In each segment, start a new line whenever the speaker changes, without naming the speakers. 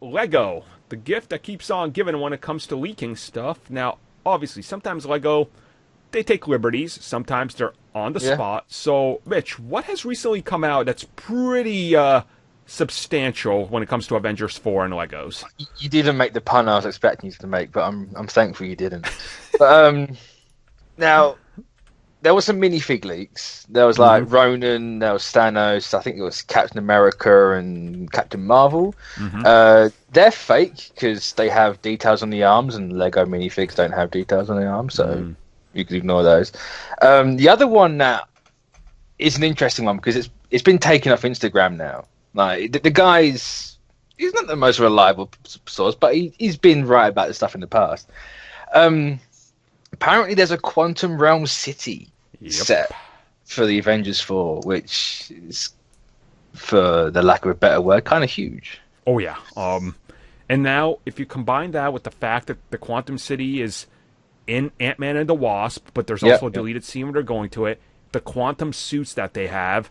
Lego, the gift that keeps on giving when it comes to leaking stuff. Now, obviously, sometimes Lego, they take liberties. Sometimes they're on the
Yeah.
spot. So, Mitch, what has recently come out that's pretty substantial when it comes to Avengers 4 and Legos?
You didn't make the pun I was expecting you to make, but I'm thankful you didn't. But now there was some minifig leaks. There was like
Mm-hmm.
Ronan, there was Thanos, I think it was Captain America and Captain Marvel.
Mm-hmm.
They're fake because they have details on the arms, and Lego minifigs don't have details on the arms, so
Mm.
you could ignore those. The other one that is an interesting one because it's been taken off Instagram now. Like the guy's he's not the most reliable source, but he's been right about this stuff in the past. Um, Apparently, there's a quantum realm city
Yep.
set for the Avengers 4, which is, for the lack of a better word, kind of huge.
Oh yeah. And now if you combine that with the fact that the Quantum City is in Ant-Man and the Wasp, but there's
Yep.
also a deleted scene where they're going to it, the quantum suits that they have,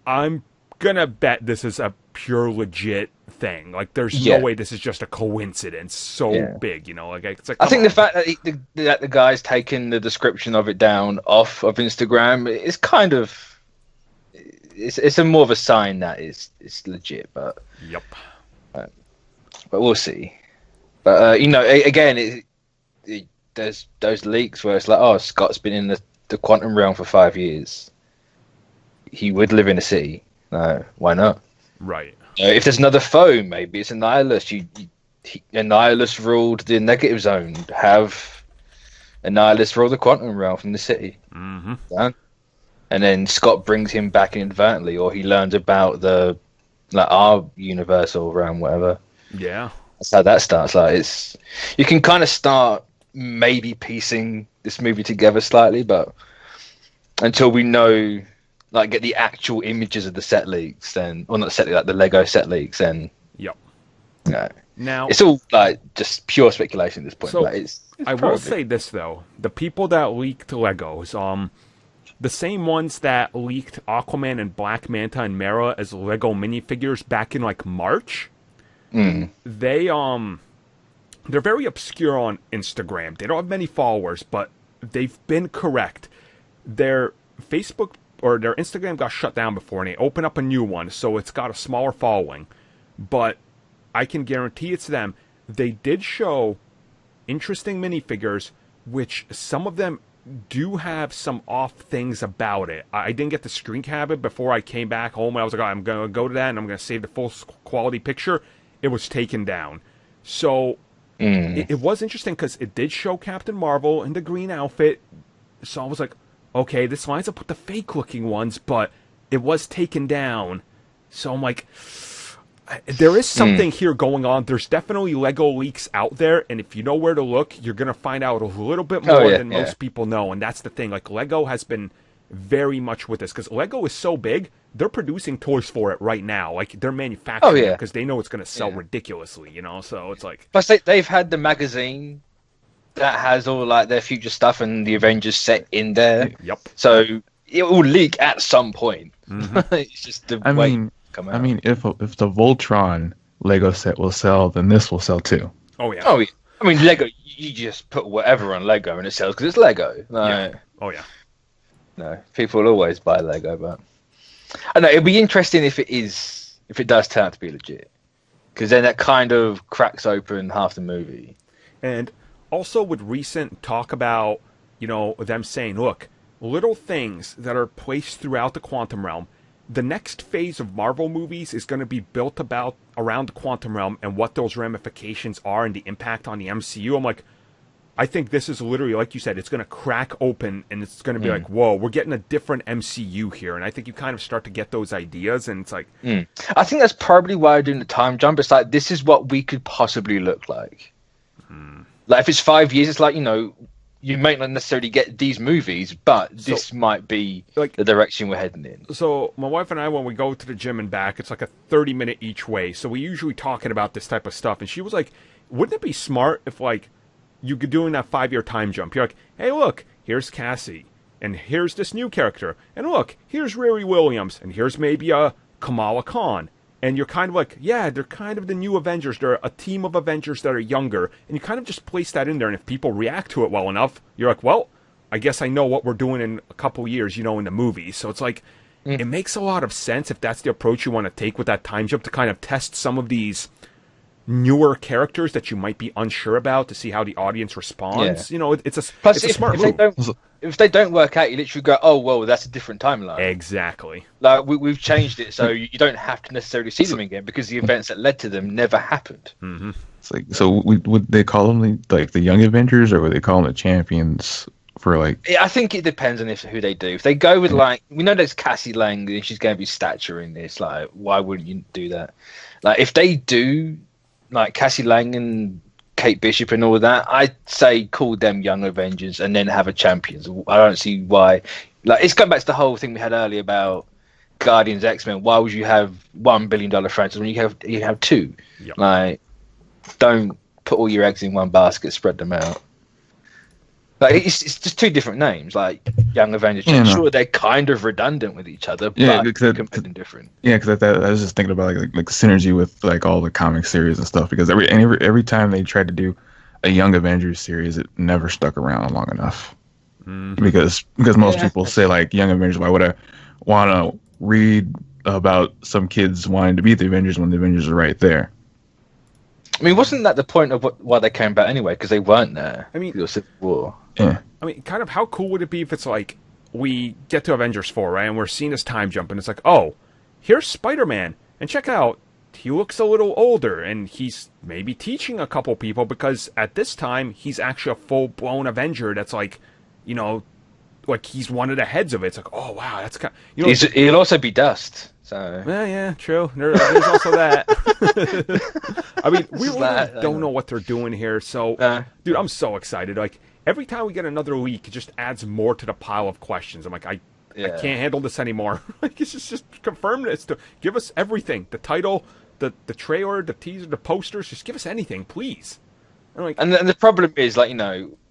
I'm gonna bet this is a pure legit thing. Like there's no
Yeah.
way this is just a coincidence so
Yeah.
big, you know? Like it's like
I
come
think the
on.
fact that the guy's taken the description of it down off of Instagram is kind of it's a more of a sign that it's legit,
Yep.
but we'll see. But again, there's those leaks where it's like, oh, Scott's been in the quantum realm for 5 years. He would live in a city. No, why not?
Right.
If there's another foe, maybe it's a nihilist. A nihilist ruled the negative zone. Have a nihilist rule the quantum realm from the city.
Mm-hmm.
Done. And then Scott brings him back inadvertently, or he learns about our universal realm, whatever.
Yeah.
That's how that starts. You can kind of start maybe piecing this movie together slightly, but until we know, like, get the actual images of the set leaks, then, or not set leaks, like the Lego set leaks, then
Yep.
no,
Now
it's all like just pure speculation at this point.
So,
Like, it's
I will
probably-
say this though: the people that leaked Legos, the same ones that leaked Aquaman and Black Manta and Mera as Lego minifigures back in like March, they're very obscure on Instagram. They don't have many followers, but they've been correct. Their Facebook or their Instagram got shut down before, and they opened up a new one, so it's got a smaller following. But I can guarantee it's them. They did show interesting minifigures, which some of them do have some off things about it. I didn't get the screen cap it before I came back home. I was like, oh, I'm going to go to that and I'm going to save the full quality picture. It was taken down. So it was interesting because it did show Captain Marvel in the green outfit. So I was like, okay, this lines up with the fake looking ones, but it was taken down. So I'm like, there is something here going on. There's definitely Lego leaks out there, and if you know where to look, you're going to find out a little bit more than most people know, and that's the thing. Like, Lego has been very much with this, because Lego is so big, they're producing toys for it right now. Like, they're manufacturing it because they know it's going to sell ridiculously, you know? So it's like...
Plus, they've had the magazine that has all, like, their future stuff and the Avengers set in there.
Yep.
So it will leak at some point. It's just the way it come out.
I mean, if the Voltron Lego set will sell, then this will sell too.
Oh, yeah.
Oh, yeah. I mean, Lego, you just put whatever on Lego and it sells because it's Lego.
Yeah. Oh, yeah.
No, people will always buy Lego, but I don't know, it'd be interesting if it does turn out to be legit, because then that kind of cracks open half the movie.
And also with recent talk about, you know, them saying, look, little things that are placed throughout the quantum realm, the next phase of Marvel movies is going to be built around the quantum realm and what those ramifications are and the impact on the MCU. I'm like, I think this is literally, like you said, it's going to crack open and it's going to be like, whoa, we're getting a different MCU here. And I think you kind of start to get those ideas, and it's like...
I think that's probably why I'm doing the time jump. It's like, this is what we could possibly look like. Like, if it's 5 years, it's like, you know, you might not necessarily get these movies, but this might be like the direction we're heading in.
So my wife and I, when we go to the gym and back, it's like a 30-minute each way. So we usually talking about this type of stuff. And she was like, wouldn't it be smart if, like, you could doing that 5-year time jump? You're like, hey, look, here's Cassie, and here's this new character, and look, here's Riri Williams, and here's maybe a Kamala Khan, and you're kind of like, yeah, they're kind of the new Avengers. They're a team of Avengers that are younger, and you kind of just place that in there, and if people react to it well enough, you're like, well, I guess I know what we're doing in a couple years, in the movies. So it's like, it makes a lot of sense if that's the approach you want to take with that time jump, to kind of test some of these newer characters that you might be unsure about, to see how the audience responds. It's a smart move.
If they don't work out, you literally go, oh, well, that's a different timeline.
Exactly.
Like, we've changed it, so you don't have to necessarily see them again, because the events that led to them never happened.
Mm-hmm.
It's like, so would they call them the Young Avengers, or would they call them the Champions?
I think it depends on who they do. If they go with, we know there's Cassie Lang, and she's going to be stature in this. Like, why wouldn't you do that? Like, if they do, like, Cassie Lang and Kate Bishop and all that, I'd say call them Young Avengers and then have a Champions. I don't see why. Like, it's going back to the whole thing we had earlier about Guardians, X-Men. Why would you have $1 billion franchise when you have two?
Yep.
Like, don't put all your eggs in one basket. Spread them out. Like, it's just two different names, like Young Avengers. Yeah, sure, they're kind of redundant with each other, but you can make them different.
Yeah, because I was just thinking about like synergy with like all the comic series and stuff. Because every time they tried to do a Young Avengers series, it never stuck around long enough. Mm-hmm. Because most people say like Young Avengers. Why would I want to read about some kids wanting to be the Avengers when the Avengers are right there?
I mean, wasn't that the point of why they came back anyway? Because they weren't there.
I mean,
it was Civil War.
Yeah.
I mean, kind of how cool would it be if it's like we get to Avengers 4, right, and we're seeing this time jump, and it's like, oh, here's Spider-Man, and check out, he looks a little older, and he's maybe teaching a couple people, because at this time, he's actually a full-blown Avenger that's like, like he's one of the heads of it. It's like, oh, wow, that's kind of...
He'll also be dust. So
yeah, true. There's also that. I mean, we really don't know what they're doing here. So, dude, I'm so excited. Like, every time we get another leak, it just adds more to the pile of questions. I'm like, I can't handle this anymore. Like, it's just confirm this. Give us everything. The title, the trailer, the teaser, the posters. Just give us anything, please.
And the problem is, like,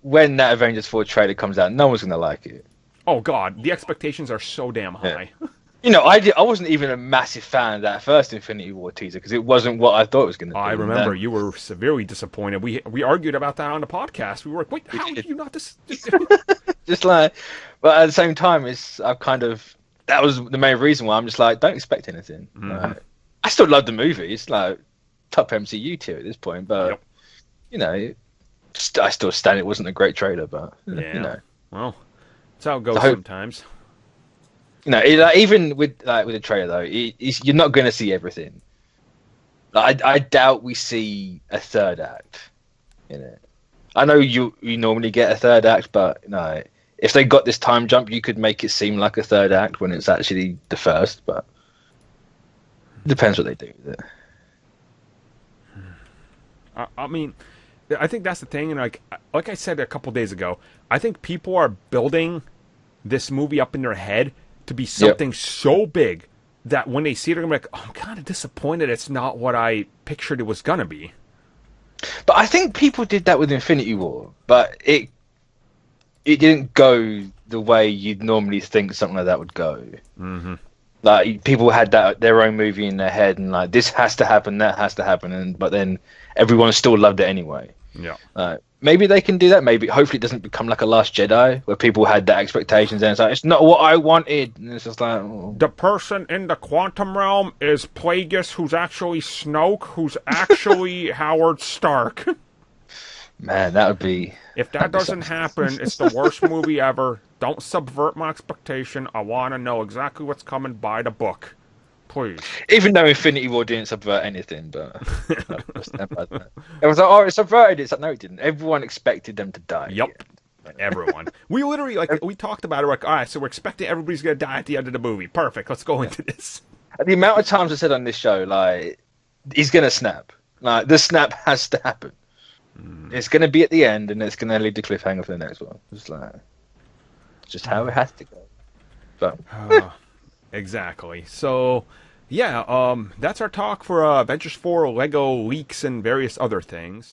when that Avengers 4 trailer comes out, no one's going to like it.
Oh, God. The expectations are so damn high.
Yeah. I wasn't even a massive fan of that first Infinity War teaser because it wasn't what I thought it was going to be.
I remember you were severely disappointed. We argued about that on the podcast. We were like, wait, how did you not
just like, but at the same time, that was the main reason why I'm just like, don't expect anything. Mm-hmm. I still love the movie. It's like top MCU tier at this point, but I still stand it wasn't a great trailer, but
well, that's how it goes sometimes.
Even with a trailer though, you're not going to see everything. I doubt we see a third act in it. I know you normally get a third act, but if they got this time jump, you could make it seem like a third act when it's actually the first. But it depends what they do with it.
I mean, I think that's the thing, and like I said a couple days ago, I think people are building this movie up in their head to be something so big that when they see it, they're going to be like, oh, I'm kind of disappointed it's not what I pictured it was going to be.
But I think people did that with Infinity War, but it didn't go the way you'd normally think something like that would go.
Mm-hmm.
Like, people had their own movie in their head, and like, this has to happen, that has to happen, but then everyone still loved it anyway.
Yeah.
Maybe they can do that. Maybe, hopefully, it doesn't become like a Last Jedi where people had the expectations and it's like, it's not what I wanted. And it's just like, oh.
The person in the quantum realm is Plagueis, who's actually Snoke, who's actually Howard Stark.
Man, that would be.
If that doesn't happen, it's the worst movie ever. Don't subvert my expectation. I want to know exactly what's coming by the book. Please.
Even though Infinity War didn't subvert anything, but it was like, oh, it subverted it. It's like, no, it didn't. Everyone expected them to die.
Yep. Everyone. We literally, we talked about it, all right, so we're expecting everybody's going to die at the end of the movie. Perfect. Let's go into this.
The amount of times I said on this show, like, he's going to snap. Like, the snap has to happen. It's going to be at the end, and it's going to lead to cliffhanger for the next one. It's like, just how it has to go. But
exactly. So, yeah, that's our talk for Avengers 4, Lego leaks, and various other things.